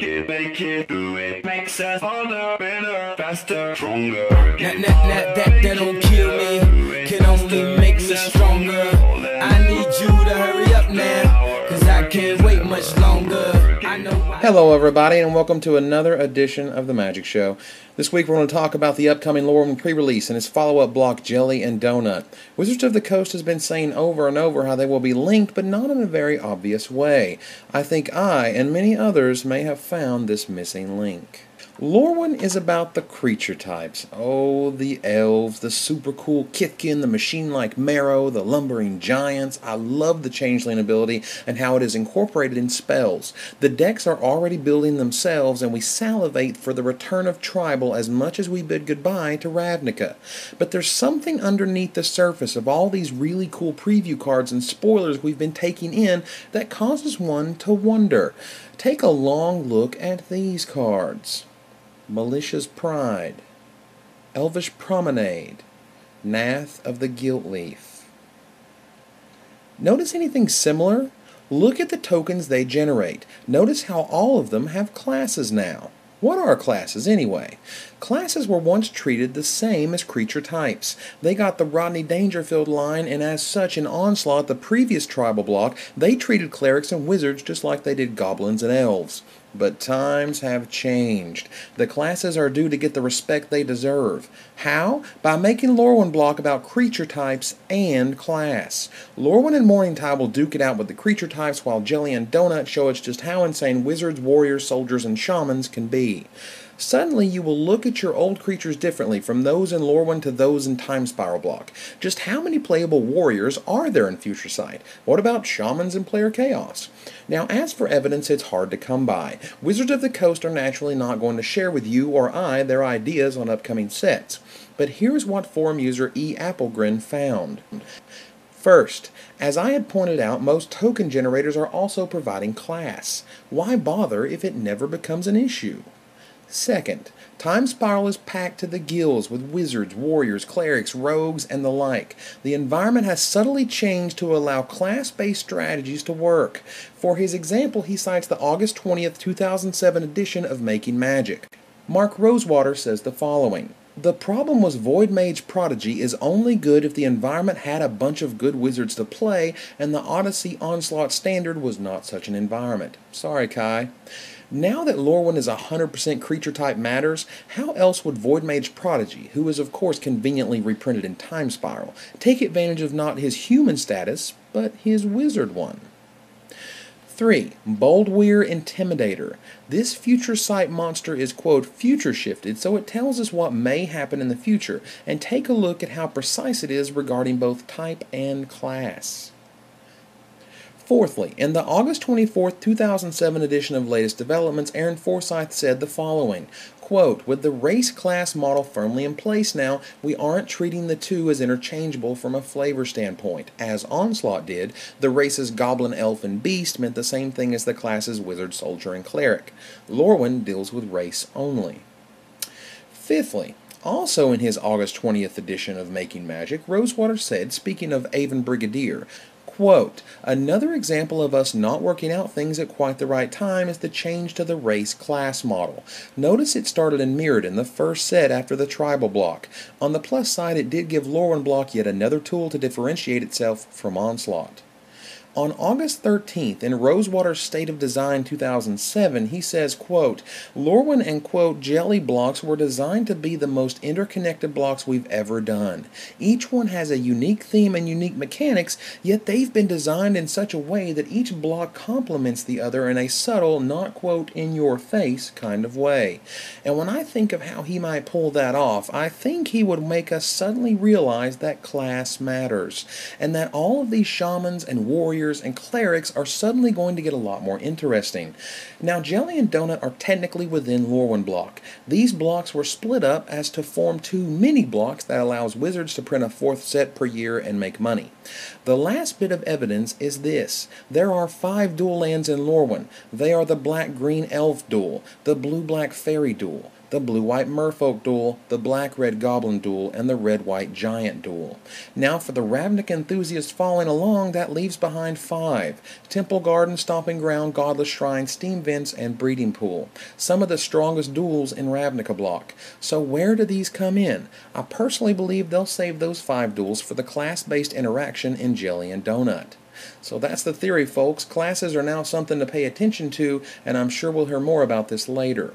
work it, make it, do it. Makes us harder, better, faster, stronger. That don't kill me, can only make me stronger. I need you to hurry up now, cause I can't wait much longer. Hello everybody, and welcome to another edition of The Magic Show. This week we're going to talk about the upcoming Lorwyn pre-release and its follow-up block, Jelly and Donut. Wizards of the Coast has been saying over and over how they will be linked, but not in a very obvious way. I think I, and many others, may have found this missing link. Lorwyn is about the creature types. Oh, the elves, the super cool Kithkin, the machine-like Marrow, the lumbering giants. I love the changeling ability and how it is incorporated in spells. The decks are already building themselves, and we salivate for the return of Tribal as much as we bid goodbye to Ravnica. But there's something underneath the surface of all these really cool preview cards and spoilers we've been taking in that causes one to wonder. Take a long look at these cards. Malicious Pride, Elvish Promenade, Nath of the Gilt Leaf. Notice anything similar? Look at the tokens they generate. Notice how all of them have classes now. What are classes anyway? Classes were once treated the same as creature types. They got the Rodney Dangerfield line, and as such in Onslaught, the previous tribal block, they treated clerics and wizards just like they did goblins and elves. But times have changed. The classes are due to get the respect they deserve. How? By making Lorwyn block about creature types and class. Lorwyn and Morningtide will duke it out with the creature types, while Jelly and Donut show us just how insane wizards, warriors, soldiers, and shamans can be. Suddenly you will look at your old creatures differently, from those in Lorwyn to those in Time Spiral block. Just how many playable warriors are there in Future Sight? What about shamans and player chaos? Now, as for evidence, it's hard to come by. Wizards of the Coast are naturally not going to share with you or I their ideas on upcoming sets. But here's what forum user E. Applegrin found. First, as I had pointed out, most token generators are also providing class. Why bother if it never becomes an issue? Second, Time Spiral is packed to the gills with wizards, warriors, clerics, rogues, and the like. The environment has subtly changed to allow class-based strategies to work. For his example, he cites the August 20th, 2007 edition of Making Magic. Mark Rosewater says the following. The problem was Void Mage Prodigy is only good if the environment had a bunch of good wizards to play, and the Odyssey Onslaught Standard was not such an environment. Sorry, Kai. Now that Lorwyn is 100% creature type matters, how else would Void Mage Prodigy, who is of course conveniently reprinted in Time Spiral, take advantage of not his human status, but his wizard one? 3. Boldweir Intimidator. This Future Sight monster is, quote, future shifted, so it tells us what may happen in the future, and take a look at how precise it is regarding both type and class. Fourthly, in the August 24th, 2007 edition of Latest Developments, Aaron Forsyth said the following, quote, with the race-class model firmly in place now, we aren't treating the two as interchangeable from a flavor standpoint. As Onslaught did, the races Goblin, Elf, and Beast meant the same thing as the classes Wizard, Soldier, and Cleric. Lorwyn deals with race only. Fifthly, also in his August 20th edition of Making Magic, Rosewater said, speaking of Avon Brigadier, quote, another example of us not working out things at quite the right time is the change to the race class model. Notice it started in Mirrodin, the first set after the tribal block. On the plus side, it did give Lorwyn block yet another tool to differentiate itself from Onslaught. On August 13th, in Rosewater's State of Design 2007, he says, quote, Lorwyn and, quote, Jelly blocks were designed to be the most interconnected blocks we've ever done. Each one has a unique theme and unique mechanics, yet they've been designed in such a way that each block complements the other in a subtle, not, quote, in-your-face kind of way. And when I think of how he might pull that off, I think he would make us suddenly realize that class matters, and that all of these shamans and warriors and clerics are suddenly going to get a lot more interesting. Now, Jelly and Donut are technically within Lorwyn block. These blocks were split up as to form two mini blocks that allows wizards to print a fourth set per year and make money. The last bit of evidence is this. There are 5 dual lands in Lorwyn. They are the black-green elf duel, the blue-black fairy duel, the blue-white merfolk duel, the black-red goblin duel, and the red-white giant duel. Now for the Ravnica enthusiast following along, that leaves behind 5. Temple Garden, Stomping Ground, Godless Shrine, Steam Vents, and Breeding Pool. Some of the strongest duels in Ravnica block. So where do these come in? I personally believe they'll save those 5 duels for the class-based interaction in Jelly and Donut. So that's the theory, folks. Classes are now something to pay attention to, and I'm sure we'll hear more about this later.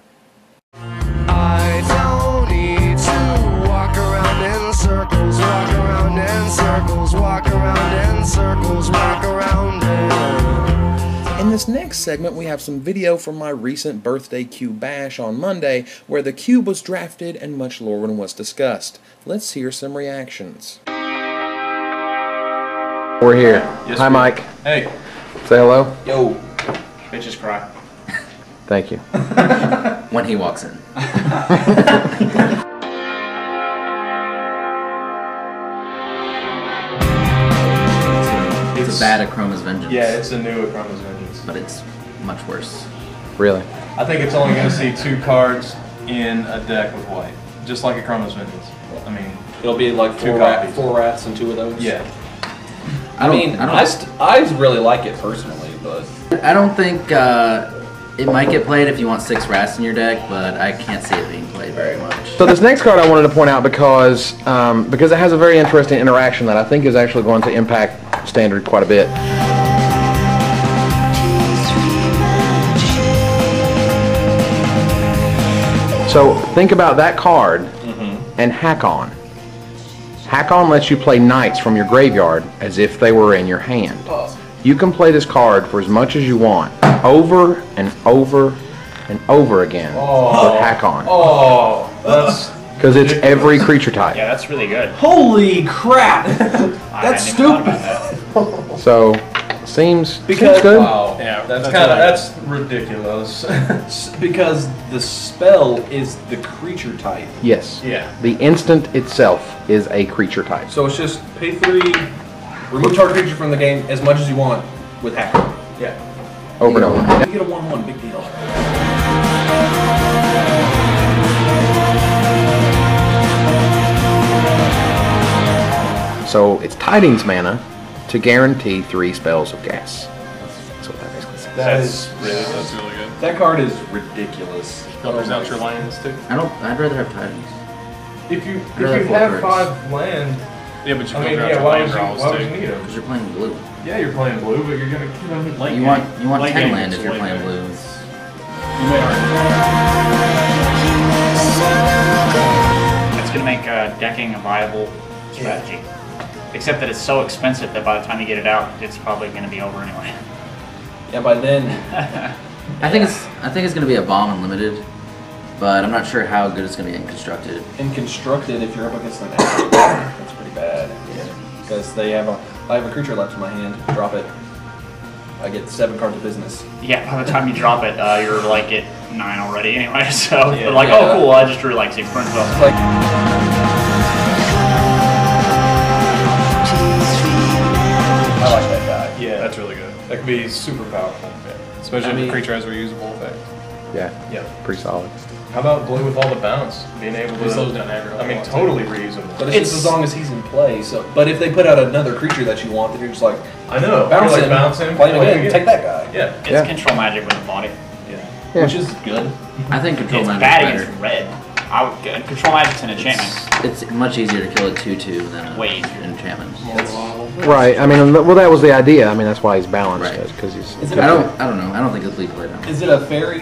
I don't need to walk around in circles, walk around in circles, walk around in circles, walk around in. In this next segment, we have some video from my recent birthday cube bash on Monday, where the cube was drafted and much Lorwyn was discussed. Let's hear some reactions. We're here. Yes, Hi, Mike. Hey. Say hello. Yo. Bitches cry. Thank you. When he walks in. It's a bad Achroma's Vengeance. Yeah, it's a new Achroma's Vengeance. But it's much worse. Really? I think it's only going to see 2 cards in a deck with white. Just like Achroma's Vengeance. I mean, it'll be like 2 copies. 4 rats and 2 of those. Yeah. I really like it personally, but I don't think it might get played if you want 6 rats in your deck, but I can't see it being played very much. So this next card I wanted to point out because it has a very interesting interaction that I think is actually going to impact Standard quite a bit. So think about that card and Hack On. Hack On lets you play knights from your graveyard as if they were in your hand. You can play this card for as much as you want, over and over and over again with Hack On. Oh, that's... Because it's every creature type. Yeah, that's really good. holy crap! That's stupid. So, seems good. Wow. Yeah, that's ridiculous. Because the spell is the creature type. Yes. Yeah. The instant itself is a creature type. So it's just pay 3, remove target creature from the game as much as you want with hacker. Yeah. Over and over. You get a 1/1, big deal. So it's Tidings mana to guarantee 3 spells of gas. That's what that basically says. That's really good. That card is ridiculous. Filters out your lands too. I'd rather have Tidings. If you rather have filters. 5 land, yeah, but you I mean, filter out yeah, your why land would draws you too. need them? Because you're playing blue. Yeah, you're playing blue, but you're gonna kill them late. You want 10 game, land if it's you're late playing game. blue. It's going to make decking a viable strategy. Except that it's so expensive that by the time you get it out, it's probably going to be over anyway. Yeah, by then, I think it's going to be a bomb unlimited, but I'm not sure how good it's going to be in constructed. in constructed, if you're up against an aggro, that's pretty bad. Because I have a creature left in my hand. Drop it. I get 7 cards of business. Yeah, by the time you drop it, you're like at 9 already anyway. So Yeah, you're like, yeah. oh cool, I just drew like 6 cards. It's Well, like I like that guy. Yeah, that's really good. That could be super powerful. Yeah. Especially if the creature has reusable effect. Yeah. Pretty solid. How about blue with all the bounce? Being able to... It slows down aggro. I mean, totally reusable. But it's just as long as he's in play. So, but if they put out another creature that you want, then you're just like, I know. bounce You're him, like, bounce him, play him play again, him take that guy. Yeah. it's Yeah. control magic with a body. Yeah. Which is good. I think control It's magic bad is against better. red. Control magic's an enchantment. It's much easier to kill a 2/2 than a Way easier. enchantment. Right. I mean, well, that was the idea. I mean, that's why he's balanced. Right. Because he's. Is it I don't know. I don't think it's played out. Is it a fairy?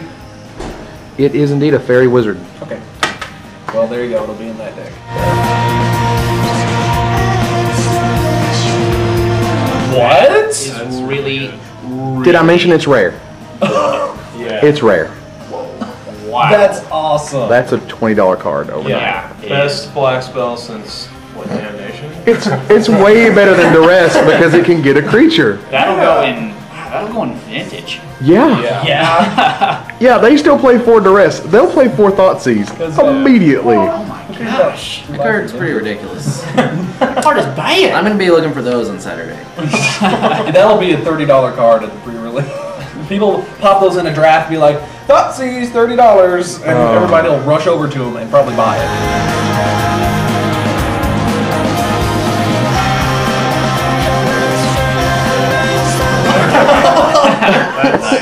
It is indeed a fairy wizard. Okay. Well, there you go. It'll be in that deck. What? It's really, Did I mention it's rare? Yeah. It's rare. wow. That's awesome. That's a $20 card over there. yeah. it Best is. black spell since, what, Damnation? It's way better than Duress because it can get a creature. That'll go in vintage. Yeah. Yeah. Yeah, they still play 4 Duress. They'll play 4 Thoughtseize immediately. Oh my gosh. That card's pretty ridiculous. That card is bad. I'm gonna be looking for those on Saturday. That'll be a $30 card at the pre-release. People pop those in a draft and be like, Thoughtseize, $30, and everybody will rush over to him and probably buy it.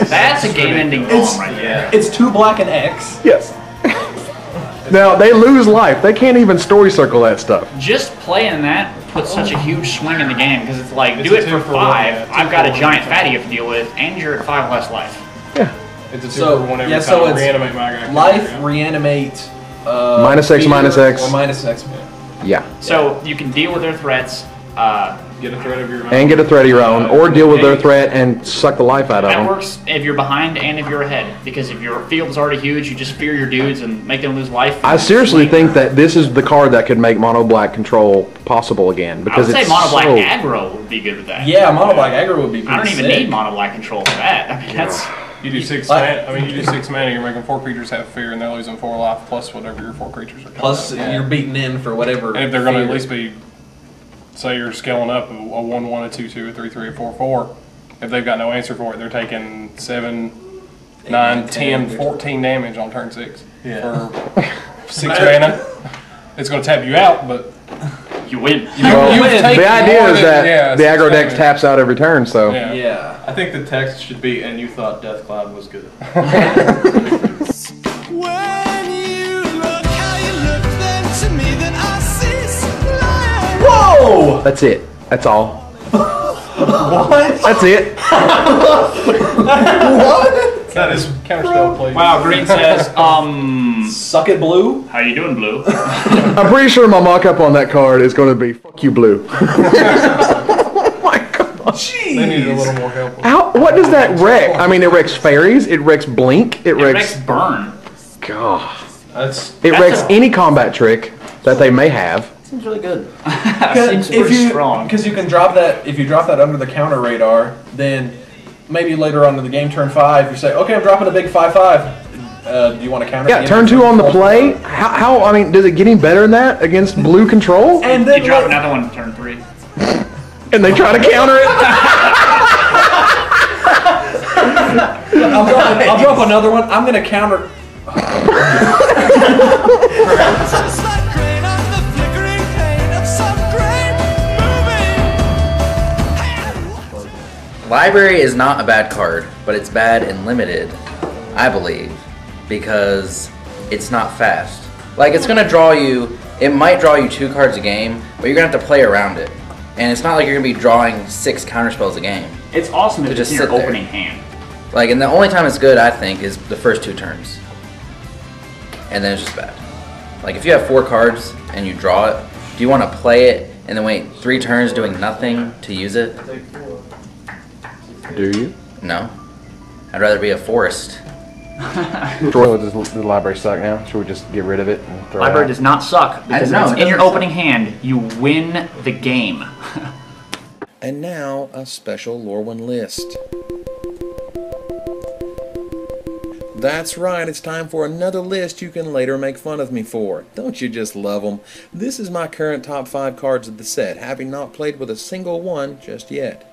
That's a game-ending poem right there. It's 2 black and X. Yes. Now, they lose life. They can't even story circle that stuff. Just playing that puts such a huge swing in the game because it's like, It's do a it for 2 for 5. 1, I've got a 2 for giant 1. fatty you have to deal with, and you're at 5 less life. Yeah. It's a 2 So, for 1 every yeah, time so I it's reanimate my guy. Life, reanimate, Minus X, fear, minus X. Or minus X. Yeah. So you can deal with their threats. Get a threat of your own. And get a threat of your own, or deal with their threat and suck the life out of That them. works if you're behind and if you're ahead. Because if your field's already huge, you just fear your dudes and make them lose life. I seriously think that this is the card that could make mono black control possible again I because would say it's mono black so. aggro would be good with that. Yeah, mono black aggro would be pretty I don't even sick. need mono black control for that. I mean, that's. You do 6 Like- mana. I mean, you do 6 mana. You're making 4 creatures have fear, and they're losing 4 life plus whatever your 4 creatures are. Coming Plus, up. you're beating in for whatever. And if they're going to at fear. least be, say you're scaling up a 1/1, a 2/2, a 3/3, a 4/4. If they've got no answer for it, they're taking 7, 9, 10, 14 damage on turn 6 for 6 mana. It's going to tap you out, but You win. Well, you've taken the idea more is than- that yeah, the aggro 6 deck damage. taps out every turn, so. Yeah. Yeah. I think the text should be, and you thought Death Cloud was good. When you look how you look, then to me that I see light. Whoa! That's it. That's all. What? That's it. What? That is counterspell, please. Wow, Green says, Suck it, blue. how you doing, Blue? I'm pretty sure my mock-up on that card is going to be "fuck you, blue." Oh my god. They needed a little more help. How? What does that wreck? I mean, it wrecks fairies. It wrecks blink. It It wrecks. wrecks burn. God. That's It That's wrecks a- any combat trick that they may have. Seems really good. Seems pretty strong. Because you can drop that, if you drop that under the counter radar, then maybe later on in the game, turn 5, you say, okay, I'm dropping a big 5/5. Do you want to counter? Yeah, turn 2 on the play. How? I mean, does it get any better than that against blue control? And You then drop let- another one turn 3. And they try to counter it. I'll drop another one. I'm gonna counter. Just like grain on the flickering pane of some great movie. Library is not a bad card, but it's bad and limited, I believe, because it's not fast. Like, it's gonna draw you, it might draw you 2 cards a game, but you're gonna have to play around it. And it's not like you're gonna be drawing 6 counterspells a game. It's awesome if To it's just in your sit there. opening hand. Like, and the only time it's good, I think, is the first 2 turns. And then it's just bad. Like, if you have 4 cards and you draw it, do you want to play it and then wait 3 turns doing nothing to use it? Do you? No. I'd rather be a forest. Does the library suck now? Should we just get rid of it and throw Library it does not suck because know, it's it in your doesn't opening hand. You win the game. And now, a special Lorwyn list. That's right, it's time for another list you can later make fun of me for. Don't you just love them? This is my current top 5 cards of the set, having not played with a single one just yet.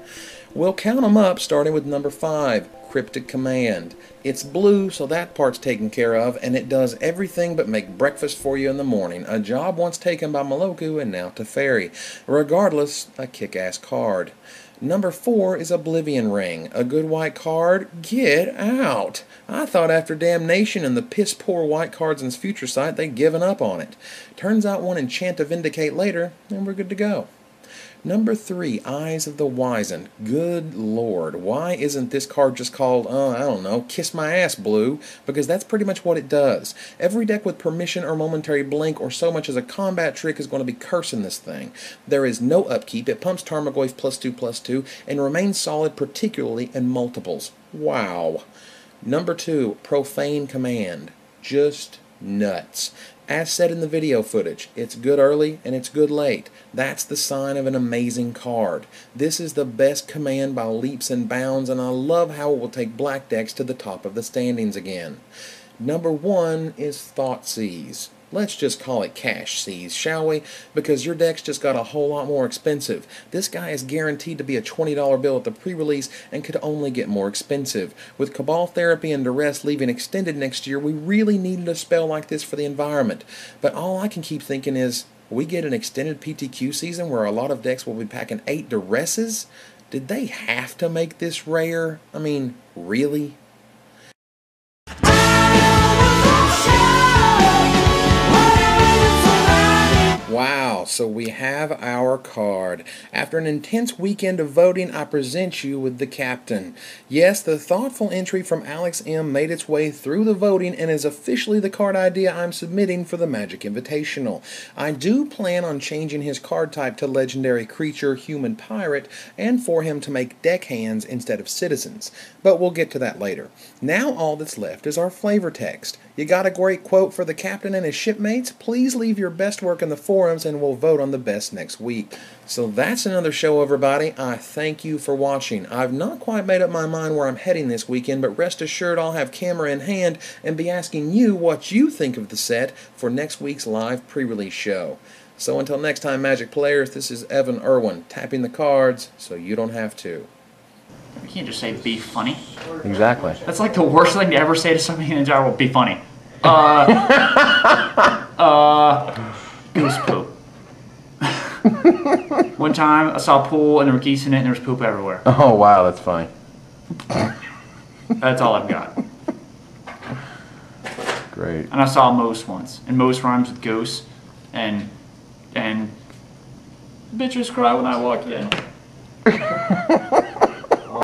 We'll count them up, starting with number 5, Cryptic Command. It's blue, so that part's taken care of, and it does everything but make breakfast for you in the morning, a job once taken by Maloku and now Teferi. Regardless, a kick-ass card. Number 4 is Oblivion Ring, a good white card. Get out! I thought after Damnation and the piss-poor white cards in Future Sight they'd given up on it. Turns out one enchant to Vindicate later, and we're good to go. Number 3, Eyes of the Wizened. Good lord, why isn't this card just called, I don't know, Kiss My Ass Blue? Because that's pretty much what it does. Every deck with Permission or Momentary Blink or so much as a combat trick is going to be cursing this thing. There is no upkeep, it pumps Tarmogoyf +2/+2, and remains solid particularly in multiples. Wow. Number 2, Profane Command. Just nuts. As said in the video footage, it's good early and it's good late. That's the sign of an amazing card. This is the best command by leaps and bounds, and I love how it will take black decks to the top of the standings again. Number 1 is Thoughtseize. Let's just call it cash seize, shall we? Because your deck's just got a whole lot more expensive. This guy is guaranteed to be a $20 bill at the pre-release and could only get more expensive. With Cabal Therapy and Duress leaving extended next year, we really needed a spell like this for the environment. But all I can keep thinking is, we get an extended PTQ season where a lot of decks will be packing 8 Duresses? Did they have to make this rare? I mean, really? Wow, so we have our card. After an intense weekend of voting, I present you with the Captain. Yes, the thoughtful entry from Alex M. made its way through the voting and is officially the card idea I'm submitting for the Magic Invitational. I do plan on changing his card type to Legendary Creature, Human Pirate, and for him to make deckhands instead of citizens. But we'll get to that later. Now all that's left is our flavor text. You got a great quote for the Captain and his shipmates? Please leave your best work in the forums and we'll vote on the best next week. So that's another show, everybody. I thank you for watching. I've not quite made up my mind where I'm heading this weekend, but rest assured I'll have camera in hand and be asking you what you think of the set for next week's live pre-release show. So until next time, Magic players, this is Evan Irwin, tapping the cards so you don't have to. You can't just say be funny. Exactly. That's like the worst thing to ever say to somebody in the entire world. Be funny. Goose poop. One time I saw a pool and there were geese in it and there was poop everywhere. Oh wow, that's funny. That's all I've got. Great. And I saw moose once, and moose rhymes with goose, and bitches cry when I walk in.